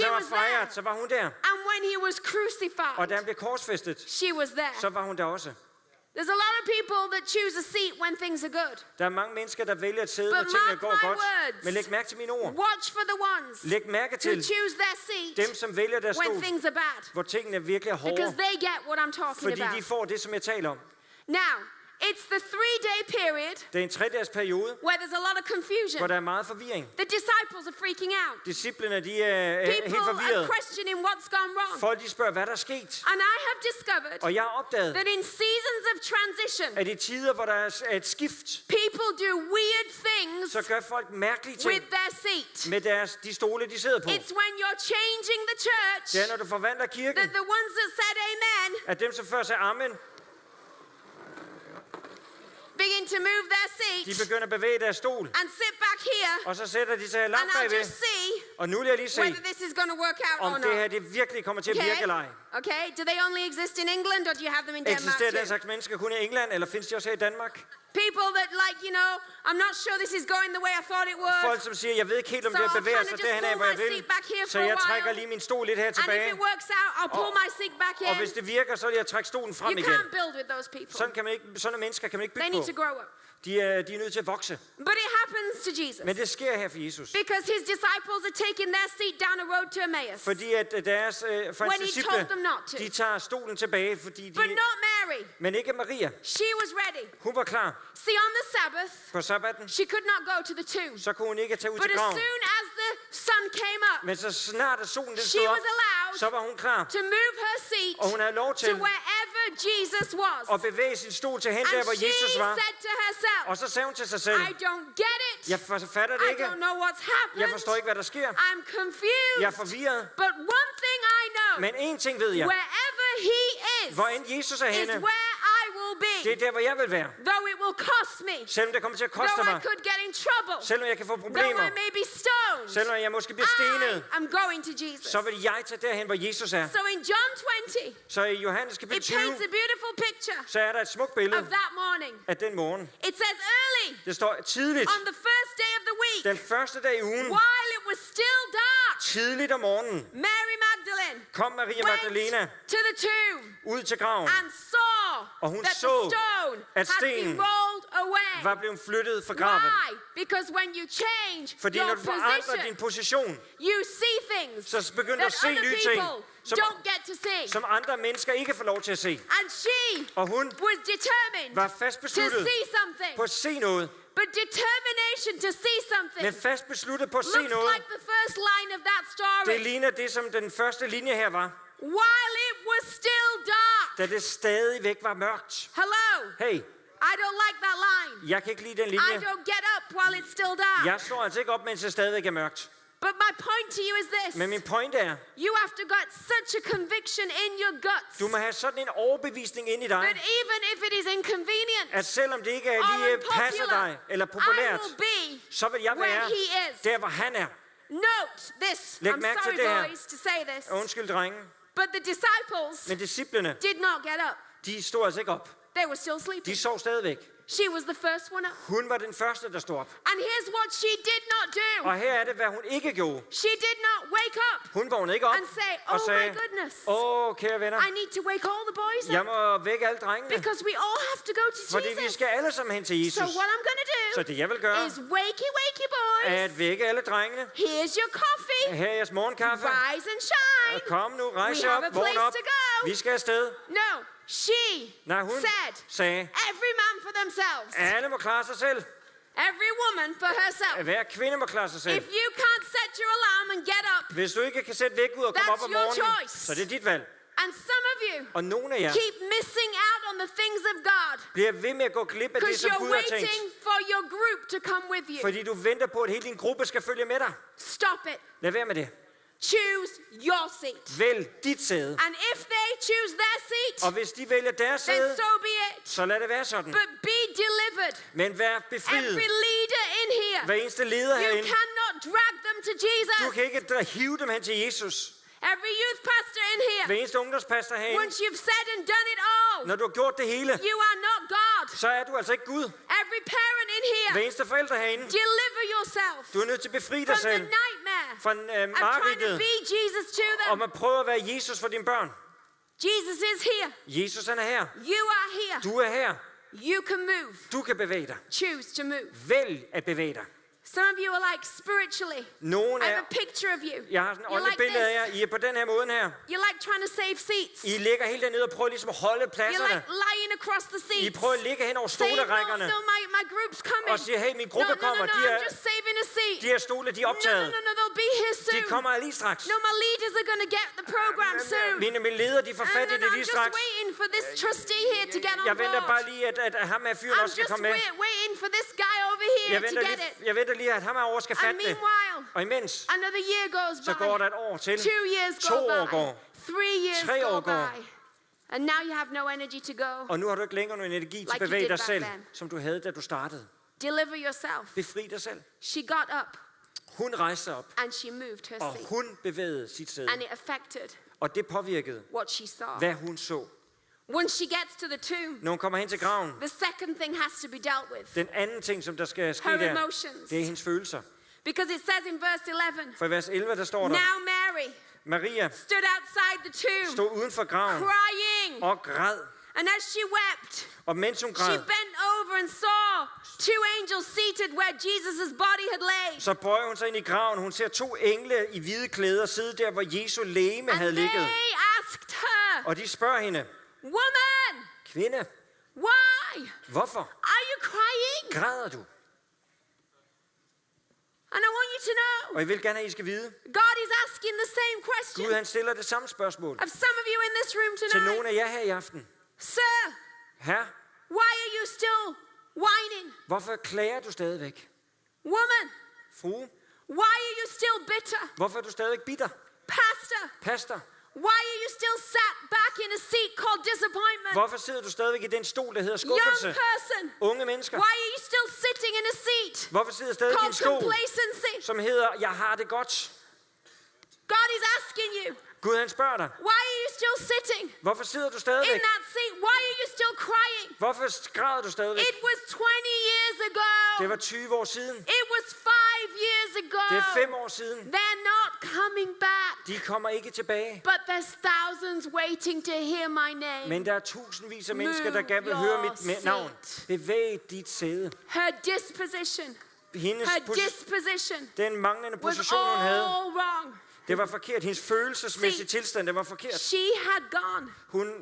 han var was there. fejret, så var hun der. And when he was Og crucified, da han blev korsfæstet, she was there. så var hun der også. There's a lot of people that choose a seat when things are good. Der er mange mennesker, der vælger at sidde, når But tingene mark går my godt. words. Men læg mærke til mine ord. Watch for the ones Læg mærke who til choose their seat dem, som vælger deres when stol, things are bad. hvor tingene virkelig er Because hårde. they get what I'm talking Fordi de about. får det, som jeg taler om. Now, it's the 3-day period Det er en 3-dages periode, where there's a lot of hvor confusion. der er meget forvirring. The disciples are freaking out. Disciplene, de er helt People are forvirret. questioning what's gone wrong. Folk, de spørger, hvad der er sket. And I have discovered Og jeg har opdaget, that in seasons of transition, at i tider, hvor der er et skift, people do weird things så gør folk mærkelige with ting their seat. med de stole, de sidder på. It's when you're changing the church Det er, når du forvandler kirken, that the ones that said amen at dem, som før sagde amen, begin to move their de seat begynder at bevæge deres stol. and sit back here, Og så sætter de sig and langt I'll bagved. just see Og nu vil jeg lige se, whether this is going to work out or om det her not. det virkelig kommer til at virke eller ej. Okay? Do they only exist in England, or do you have them in Denmark Eksisterer den too? slags mennesker kun i England, eller findes de også her i Danmark? People that like, I'm not sure this is going the way I thought it would. Folk, som siger, jeg ved ikke helt, om So det her I'll bevæger kinda sig just derhen af, pull hvor jeg my vil. seat back here Så for a jeg trækker while. lige min stol lidt her And if tilbage. it works out, I'll pull my seat back Og hvis in. det virker, så vil jeg trække stolen frem You igen. can't build with those people. Sådan mennesker kan man ikke They bygge need to på. grow up. De er nødt til at vokse. But it happens to Jesus. Men det sker her for Jesus. Because his disciples are taking their seat down a road to Emmaus. Fordi at deres When he told them not to. de tager stolen tilbage, fordi But not Mary. men ikke Maria. She was ready. Hun var klar. See, on the Sabbath, På sabbaten, she could not go to the tomb. så kunne hun ikke tage ud But til as graven. soon as the sun came up, Men så snart at solen den she stod op, was allowed så var hun klar. to move her seat Og hun havde lov to til wherever Jesus was. at bevæge sin stol til hen der, And hvor she Jesus var. said to herself, Og så sagde hun til sig selv, I don't get it. jeg fatter det I ikke. don't know what's Jeg happened. forstår ikke, hvad der sker. I'm confused. Jeg er forvirret. But one thing I know, Men én ting ved jeg. wherever he is, Hvor end Jesus er is henne, where I will det er be. der, hvor jeg vil være. Though it will cost me. Selvom det kommer til at koste Though I mig. could get in trouble. Selvom jeg kan få Though problemer. I may be stoned. Selvom jeg måske bliver stenet. I am going to Jesus. Så vil jeg tage derhen, hvor Jesus er. So in John 20, Så i Johannes kapitel it 20, paints a beautiful picture så er der et smukt billede of that morning. af den morgen. It says early Det står tidligt, on the first day of the week, den første dag i ugen, while it was still dark, tidligt om morgenen, Mary Magdalene kom Maria went Magdalena to the tomb ud til graven, and saw Og hun that the så, stone at had been stenen rolled away. var blevet flyttet fra graven. Why? Because when you change Fordi your når du forandrer position, din position, you see things så begynder du that at se other nye ting, people som, don't get to see. som andre mennesker ikke får lov til at se. And she Og hun was determined var fast to besluttet see something. på at se noget, But determination to see something men fast besluttet på at se looks noget. like the first line of that Det story. ligner det, som den første linje her var, While it was still dark. da det stadigvæk var mørkt. Hello. Hey, I don't like that line. jeg kan ikke lide den I linje. don't get up while it's still dark. Jeg står altså ikke op, mens det stadigvæk er mørkt. But my point to you is this. Men min pointe er, You have to got such a conviction in your guts du må have sådan en overbevisning ind i that dig, even if it is inconvenient at selvom det ikke er or lige passer unpopular, dig eller I populært, will be så vil jeg where være he is. der, hvor han er. Note this. Læg I'm mærke til sorry, det her. boys, to say this. Undskyld, drenge. But the disciples Men disciplene, did not get up. de stod altså ikke op. They were still sleeping. De sov stadigvæk. She was the first one up. Hun var den første, der stod op. And here's what she did not do. Og her er det, hvad hun ikke gjorde. She did not wake up Hun vågnede ikke op and say, og oh sagde, my goodness, kære venner, I need to wake all the boys jeg up må vække alle drengene, because we all have to go to fordi vi Jesus. skal alle sammen hen til So Jesus. what I'm going Så to det jeg vil gøre, do is wakey boys. at vække alle drengene. Here's your coffee. Her er jeres morgenkaffe. Rise and shine. Kom nu, rejs We jer have op, a vågn place op. to go. Vi skal afsted. No, she Nej, hun sagde, every man for themselves. alle må klare sig selv. Every woman for herself. Hver kvinde må klare sig selv. If you can't set your alarm and get up, Hvis du ikke kan sætte væk ud og komme That's op om your morgenen, choice. så det er dit valg. and some of you Og nogle af jer keep missing out on the things of God bliver ved med at gå glip af det, because som you're Gud har tænkt. waiting for your group to come with you. Fordi du venter på, at hele din gruppe skal følge med dig. Stop it. Lad være med det. Choose your seat. Vælg dit sæde. And if they choose their Og seat, hvis de vælger deres then sæde, so be it. så lad det være sådan. But be delivered. Men vær befriet. Every leader in here, Hver eneste leder you herinde. cannot drag them to Du Jesus. kan ikke hive dem hen til Jesus. Every youth pastor in Hver here, eneste ungdomspastor herinde. once you've said and done it all, Når du har gjort det hele, you are not God. så er du altså ikke Gud. Every parent in Hver here, eneste forælder herinde. deliver yourself Du er nødt til at befri dig from the selv nightmare fra of trying to mareridtet be Jesus to om them. at prøve at være Jesus for dine børn. Jesus is here. Jesus han er her. You are here. Du er her. You can move. Du kan bevæge dig. Choose to move. Vælg at bevæge dig. Some of you are like spiritually. Nogen I er, have a picture of you. jeg har sådan et You're åndeligt like billede af jer. this. I er på den her måde her. You're like trying to save seats. I ligger helt dernede og prøver ligesom at holde You're pladserne. like lying across the I seats. prøver at ligge hen over Saying, no, stolerækkerne my group's coming. og siger, hey, min No, gruppe no, kommer. I'm just saving a seat. De her stole, de er No, optaget. they'll be here De soon. kommer lige straks. No, my leaders are going to get the program soon. Mine ledere, de får fat i det I'm lige just straks. waiting for this trustee here to get on Jeg venter bare board. lige, at ham her fyren I'm også skal just komme med. waiting for this guy over here to get it. Jeg venter lige, at ham herovre skal And fatte det. meanwhile, Og imens, another year goes så går by. der et år til. 2 years 2 go år by. går. 3 years 3 go år går. by. And now you have no energy to go. Og nu har du ikke længere nogen energi til Like at you bevæge did dig back selv, then. som du havde, da du startede. Deliver yourself. Befri dig selv. She got up Hun rejste sig op, and she moved her og seat. hun bevægede sit sæde. And it affected Og det påvirkede, what she saw. hvad hun så. When she gets to the tomb, Når hun kommer hen til graven, the second thing has to be dealt with. den anden ting, som der skal ske Her der, emotions. det er hendes følelser. Because it says in verse 11, For i vers 11, der står der, now Mary Maria stood outside the tomb, stod uden for graven crying. og græd. And as she wept, Og mens hun she græd, bent over and saw two angels seated where Jesus' body had laid. så bøjer hun sig ind i graven. Hun ser 2 engle i hvide klæder sidde der, hvor Jesu legeme havde And ligget. they asked her, Og de spørger hende, woman, kvinde, why hvorfor are you crying? græder du? And I want you to know, Og jeg vil gerne, at I skal vide, God is asking the same Gud question han stiller det samme spørgsmål of some of you in this room til tonight. nogle af jer her i aften. Sir, Herre, why are you still whining? hvorfor klager du stadigvæk? Woman, Frue, why are you still bitter? hvorfor er du stadigvæk bitter? Pastor, Pastor, why are you still sat back in a seat called disappointment? hvorfor sidder du stadigvæk i den stol, der hedder Young skuffelse? person, Unge mennesker, why are you still sitting in a seat hvorfor sidder du stadigvæk i en called stol, complacency? som hedder, jeg har det godt? God is asking you, Gud han spørger dig, why are you still sitting hvorfor sidder du in stadigvæk? that seat? Why are you still crying? Hvorfor græder du stadigvæk? It was 20 years Det ago. var 20 år siden. It was 5 years Det er ago. 5 år siden. They're not coming back. De kommer ikke tilbage. But there's thousands waiting to hear my name. Men der er tusindvis af mennesker, der Move gerne vil your høre mit navn. seat. Bevæg dit sæde. Her disposition, Hendes her disposition den manglende was position, hun havde, all wrong. det var forkert. Hendes følelsesmæssige See, tilstand, det var forkert. She had gone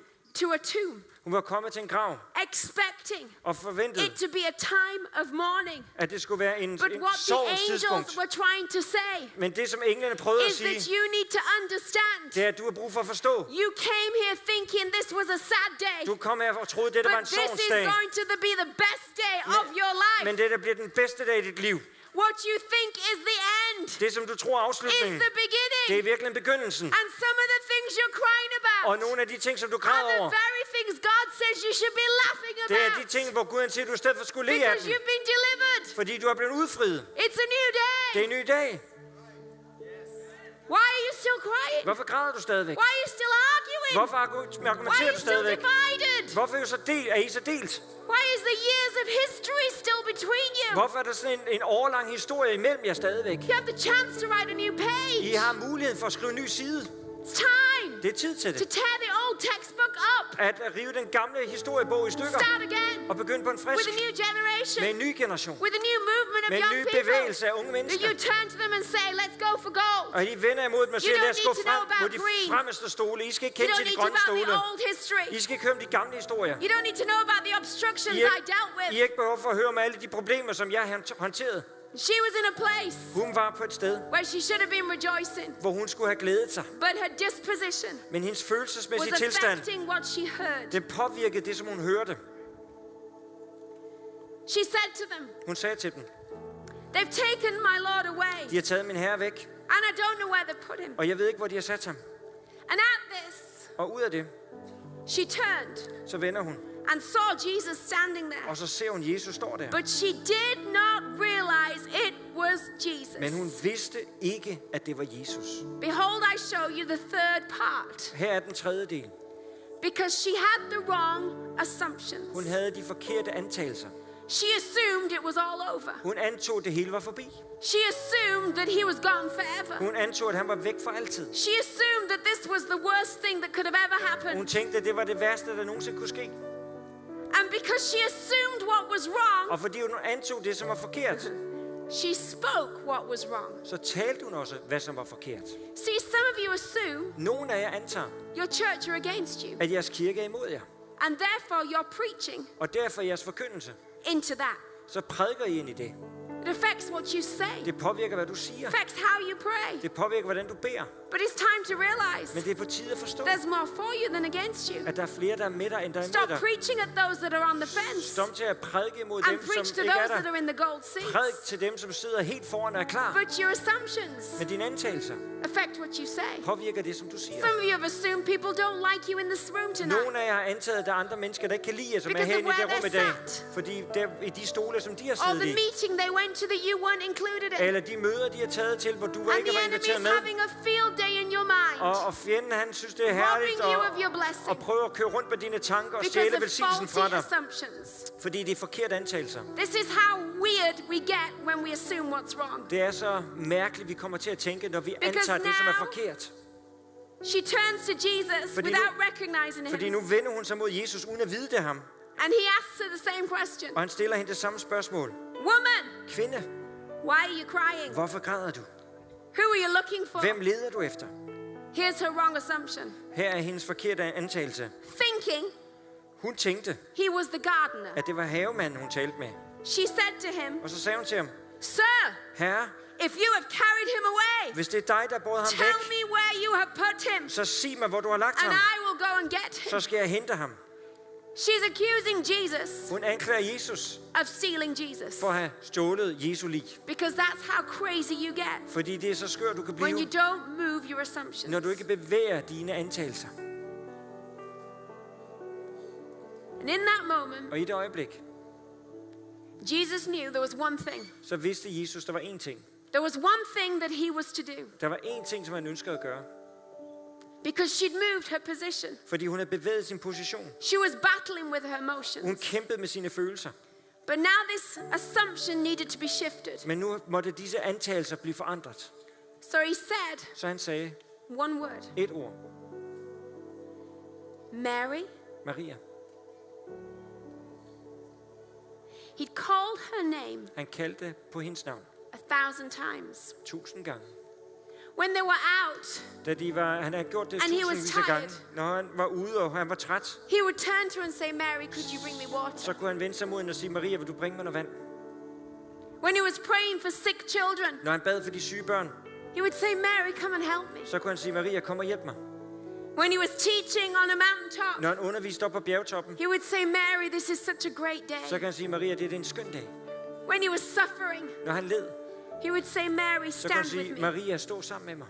to a tomb, Hun var kommet til en grav expecting og forventede, it to be a time of mourning. at det skulle være en But what the sorgens tidspunkt. angels were trying to say Men det, som englene prøvede at is that sige, you need to understand. det er, at du har brug for at forstå. You came here thinking this was a sad day, Du kom her og troede, at dette var but en this is sorgsdag. going to be the best day of your life. Men det bliver den bedste dag i dit liv. What you think is the end Det, som du tror er is afslutningen, the det er beginning. i virkeligheden begyndelsen. And some of the things you're crying Og about nogle af de ting, som du are græder the over, very things God says you should be laughing det er de about. ting, hvor Gud han siger, at du i stedet for skulle le af Because dem. you've been delivered. Fordi du er blevet udfriet. It's a new Det er day. en ny dag. Why are you still crying? Hvorfor græder du stadigvæk? Why are you still arguing? Hvorfor Why are argumenterer you du still stadigvæk? divided? Hvorfor er I så delt? Why is the years of history still between you? Hvorfor er der sådan en årlang historie imellem jer stadigvæk? You have the chance to write a new I page. har muligheden for at skrive en ny side. It's time Det er tid til to det. tear the old textbook up. At rive den gamle historiebog i stykker Start again og begynde på en with frisk a new generation. med en ny generation. With a new movement of Med en young ny people. bevægelse af unge That mennesker. you turn to them and say, let's go for gold. Og I vender imod dem og siger, don't lad os gå need to know frem about mod de green. fremmeste stole. I skal ikke You kende don't til de need to grønne know about the stole. old history. I skal ikke høre om de gamle historier. You don't need to know about the obstructions I I har dealt I with. har ikke behov for at høre om alle de problemer, som jeg har håndteret. She was in a place Hun var på et sted, where she should have been rejoicing. hvor hun skulle have glædet sig. But her disposition Men hendes was følelsesmæssige tilstand, affecting what she heard. det påvirkede det, som hun hørte. She said to them, Hun sagde til dem, they've taken my Lord away. de har taget min herre væk, And I don't know where they put him. og jeg ved ikke, hvor de har sat ham. And at this, Og ud af det, she turned så vender hun, and saw Jesus standing there. og så ser hun, Jesus står der. But she did not realize it was Jesus. Men hun vidste ikke, at det var Jesus. Behold, I show you the third part. Her er den tredje del. Because she had the wrong assumptions. Hun havde de forkerte antagelser. She assumed it was all over. Hun antog, at det hele var forbi. She assumed that he was gone forever. Hun antog, at han var væk for altid. She assumed that this was the worst thing that could have ever Hun happened. tænkte, at det var det værste, der nogensinde kunne ske. And because she assumed what was wrong, Og fordi hun antog det, som var forkert, she spoke what was wrong. så talte hun også, hvad som var forkert. See, some of you assume Nogle af jer antager, your church are against you. at jeres kirke er imod jer. And therefore you're preaching Og derfor jeres forkyndelse, into that. så prædiker I ind i det. It affects what you say. Det påvirker, hvad du siger. It affects how you pray. Det påvirker, hvordan du beder. But it's time to realize Men det er på tide at forstå, there's more for you than against you. at der er flere, der er med dig, end der er Stop imod dig. preaching at those that are on the fence Stom til at prædike imod and dem, preach som to ikke er those that der. are in the gold seats. Prædik til dem, som sidder helt foran og er klar. But your assumptions Men dine antagelser affect what you say. påvirker det, som du siger. Some of you have assumed people don't like you in this room tonight. Nogle af jer har antaget, at der er andre mennesker, der ikke kan lide jer, som er Because herinde of i det where rum i they're dag. sat. Fordi der, i de stole, som de har Or the siddet i, meeting they went to that you weren't included in. eller de møder, de har taget til, hvor du And ikke the var enemy inviteret is med. having a field day in your mind. Og fjenden, han synes, det er Robbing herligt you of your at blessing. prøve at køre rundt på dine tanker og Because stjæle of velsignelsen fra faulty dig. assumptions. Fordi det er forkerte antagelser. This is how weird we get when we assume what's wrong. Det er så mærkeligt, vi kommer til at tænke, når vi Because antager det, som er now- forkert. She turns to Jesus without recognizing Fordi him. nu vender hun sig mod Jesus, uden at vide det er ham. And he asks her the same question. Og han stiller hende det samme spørgsmål. Woman, Kvinde, why are you crying? hvorfor græder du? Who are you looking for? Hvem leder du efter? Here's her wrong assumption. Her er hendes forkerte antagelse. Thinking Hun tænkte, he was the gardener. at det var havemanden, hun talte med. She said to him, Og så sagde hun til ham, Sir, Herre, if you have carried him away, hvis det er dig, der båret ham tell væk, me where you have put him, så sig mig, hvor du har lagt and ham. I will go and get him. Så skal jeg hente ham. She's accusing Jesus Hun anklager Jesus of stealing Jesus. for at have stjålet Jesu lig. Because that's how crazy you get Fordi det er så skørt, du kan when you blive, don't move your assumptions. når du ikke bevæger dine antagelser. And in that moment, Og i det øjeblik, Jesus knew there was one thing. så vidste Jesus, der var én ting. There was one thing that he was to do. Der var én ting, som han ønskede at gøre. Because she'd moved her position. Fordi hun havde bevæget sin position. She was battling with her emotions. Hun kæmpede med sine følelser. But now this assumption needed to be shifted. Men nu måtte disse antagelser blive forandret. So he said Så han sagde one word. et ord. Mary. Maria. He'd called her name Han kaldte på hendes navn 1,000 times. 1000 gange. When they were out, Han havde gjort det And he was tusindvis af gange. tired. Når han var ude, og han var træt, he would turn to her and say, Mary, could you bring me water? så kunne han vende sig mod hende og sige, Maria, vil du bringe mig noget vand? When he was praying for sick children, Når han bad for de syge børn, he would say, Mary, come and help me. så kunne han sige, Maria, kom og hjælp mig. When he was teaching on a mountaintop, Når han underviste op på bjergtoppen, he would say, Mary, this is such a great så day. kan han sige, Maria, det er en skøn dag. When he was suffering, Når han led, he would say, Mary, så kan han stand with sige, me. Maria, stå sammen med mig.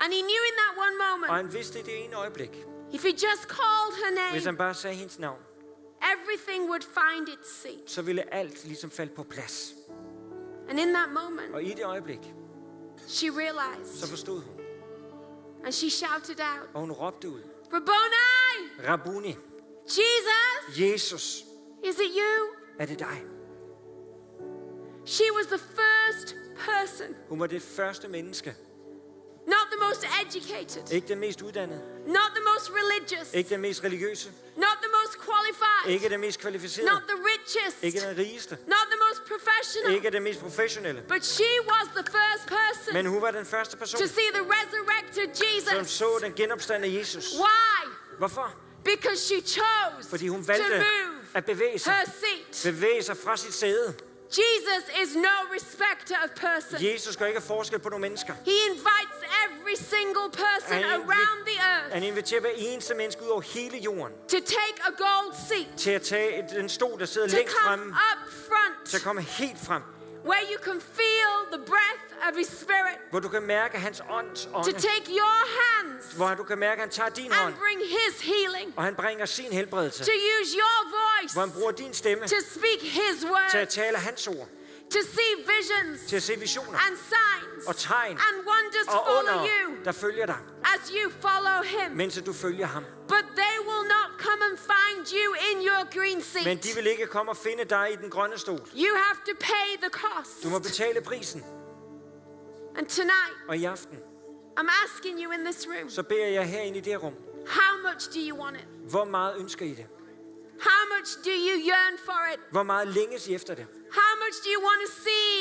And he knew in that one Og moment, han vidste i det ene øjeblik, if he just called her hvis name, han bare sagde hendes navn, everything would find its seat. så ville alt ligesom falde på plads. And in that moment, Og i det øjeblik, she så realized, forstod hun, and she shouted out, og hun råbte ud, Rabboni, Rabboni, Jesus, Jesus, is it you? er det dig? She was the first person, Hun var det første menneske, not the most educated, ikke den mest uddannede, not the most religious, ikke den mest religiøse, not the most qualified, ikke den mest kvalificerede, not the richest, ikke den rigeste, not the most professional, ikke den mest professionelle. but she was the first person Men hun var den første person, to see the resurrected som Jesus. så den genopstandede Jesus. Why? Hvorfor? Because she chose Fordi hun to valgte move at bevæge sig. her seat. Bevæge sig fra sit sæde. Jesus is no respecter of person. Jesus gør ikke forskel på nogle mennesker. He invites every single person Han around the earth Han inviterer hver eneste menneske ud over hele jorden to take a gold seat, til at tage den stol, der sidder to længst come fremme, up front, til at komme helt frem, where you can feel the breath of His Spirit, hvor du kan mærke hans ånds to ånde, take your hands hvor du kan mærke, at han tager din hånd, and bring His healing, og han bringer sin helbredelse, to use your hvor han voice bruger din stemme to speak His til word, at tale hans ord, to see visions til at se visioner and signs og tegn and wonders og follow under, you der følger dig, as you follow Him. mens du følger ham. But they will not come and find you in your green Men de seat. vil ikke komme og finde dig i den grønne stol. You have to pay the cost. Du må betale prisen. And tonight, Og i aften, I'm asking you in this room, så beder jeg herinde i det her rum, how much do you want it? hvor meget ønsker I det? How much do you yearn for it? Hvor meget længes I efter det? How much do you want to see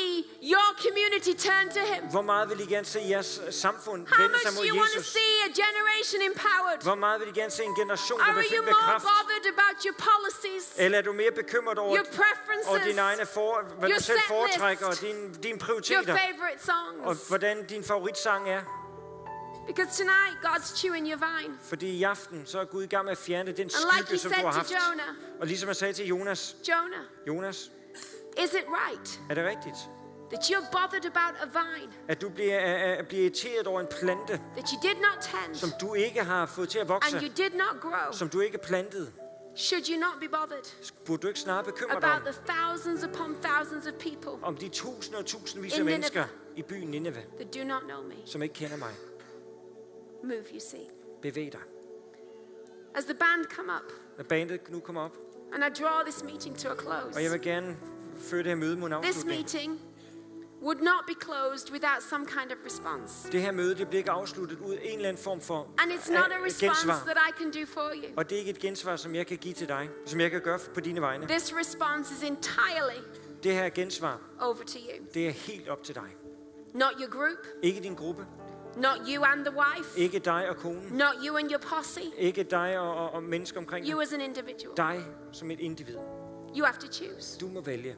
your community turn to Him? Hvor meget vil I gerne se jeres samfund How vende much sig do mod you want to Jesus? see a generation empowered? Hvor meget vil I gerne se en generation, der Or bliver are you fyldt med more kraft? bothered about your policies, Eller er du mere bekymret over, your preferences, over dine egne hvad your du selv set foretrækker, og list, dine your prioriteter, favorite og songs? hvordan din favoritsang er? Because tonight, God's chewing your vine. Fordi i aften, så er Gud i gang med at fjerne den And like skygge, He som said du har to haft. Jonah, Og ligesom jeg sagde til Jonas, Jonah, is it right er det rigtigt, that you're bothered about a vine at du bliver irriteret over en plante, that you did not tend som du ikke har fået til at and vokse, you did not grow? som du ikke plantede? Should you not be bothered Burde du ikke snarere bekymre dig about om, the thousands upon thousands of people om de tusinder og tusindvis In af Nineveh. mennesker i byen Nineveh, that do not know me? som ikke kender mig? Move, you see. Bevæg dig. As the band come up, Når bandet nu kommer op, and I draw this meeting to a close. og jeg vil gerne føre det her møde mod en This afslutning. meeting would not be closed without some kind of response. Det her møde, det bliver ikke afsluttet uden en eller anden form for And it's not a response gensvar. that I can do for you. Og det er ikke et gensvar, som jeg kan give til dig, som jeg kan gøre på dine vegne. This response is entirely Det her gensvar, over to you. det er helt op til dig. Not your group, Ikke din gruppe, not you and the wife, ikke dig og konen, not you and your posse, ikke dig og mennesker omkring you dig. as an individual. Dig som et individ. You have to choose. Du må vælge.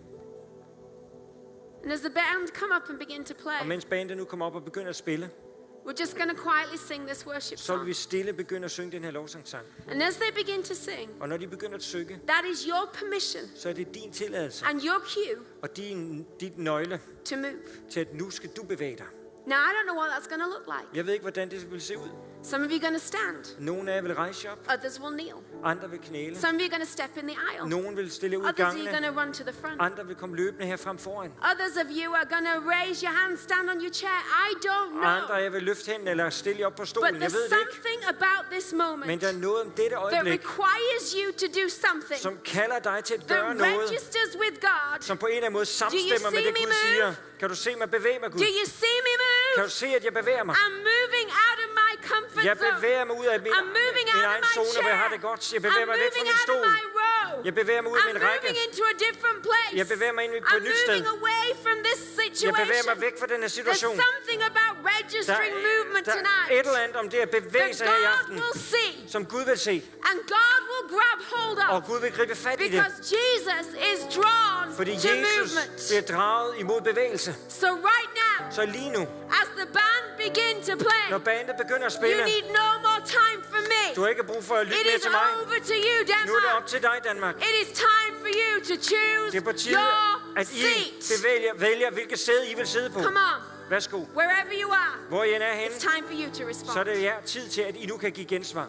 And as the band come up and begin to Og play, mens bandet nu kommer op og begynder at spille, we're just going to quietly sing this worship så vil song. vi stille begynde at synge den her lovsangssang. And as they begin to sing, Og når de begynder at synge, that is your permission så er det din tilladelse and your cue og dit nøgle to move. til, at nu skal du bevæge dig. Now, I don't know what that's going to look like. Jeg ved ikke, hvordan det vil se ud. Some of you are going to stand. Nogle af jer vil rejse jer op, Others will kneel. andre vil knæle. Some of you are going to step in the aisle. Nogle vil stille ud i Others are going gangene, to run to the front. andre vil komme løbende her frem foran. Others of you are going to raise your hand, stand on your chair. I don't Og andre af know. jer vil løfte hænden eller stille jer op på But stolen. Jeg there's ved det ikke. something about this Men moment der er noget om dette that øjeblik, requires you to do something som kalder dig til at that gøre noget, registers with God. som på en eller anden måde samstemmer med see det, me Gud siger. move? Kan du se mig bevæge mig, Gud? Do you see me Kan move? du se, at jeg bevæger mig? I'm moving out of my comfort Jeg zone. bevæger mig ud af min I'm moving out of egen my zone, hvor jeg har det chair. godt. Jeg bevæger I'm mig væk fra moving min out of stol. my row. Jeg bevæger mig ud af I'm min række. moving into a different place. Jeg bevæger mig ind på et I'm nyt sted. moving away from this Jeg bevæger mig situation. væk fra den her There's situation. something about registering movement Der er et tonight eller andet om det at bevæge that sig her i God aften, will see som Gud vil se. and God will grab hold Og of Gud vil gribe fat i det. because Jesus is drawn Fordi to Jesus movement. bliver draget imod bevægelse. So right now, Så lige nu, as the band begin to play, når bandet begynder at you spille, need no more time for me. du har ikke brug for at lytte It mere is til mig. over to you, Nu er det Denmark. op til dig, Danmark. It is time for you to choose Det er på tide, your at I seat. vælger, hvilket sæde I vil sidde på. Come on, Værsgo. wherever you are, Hvor I end er henne, it's time for you to så er respond. det jer tid til, at I nu kan give gensvar.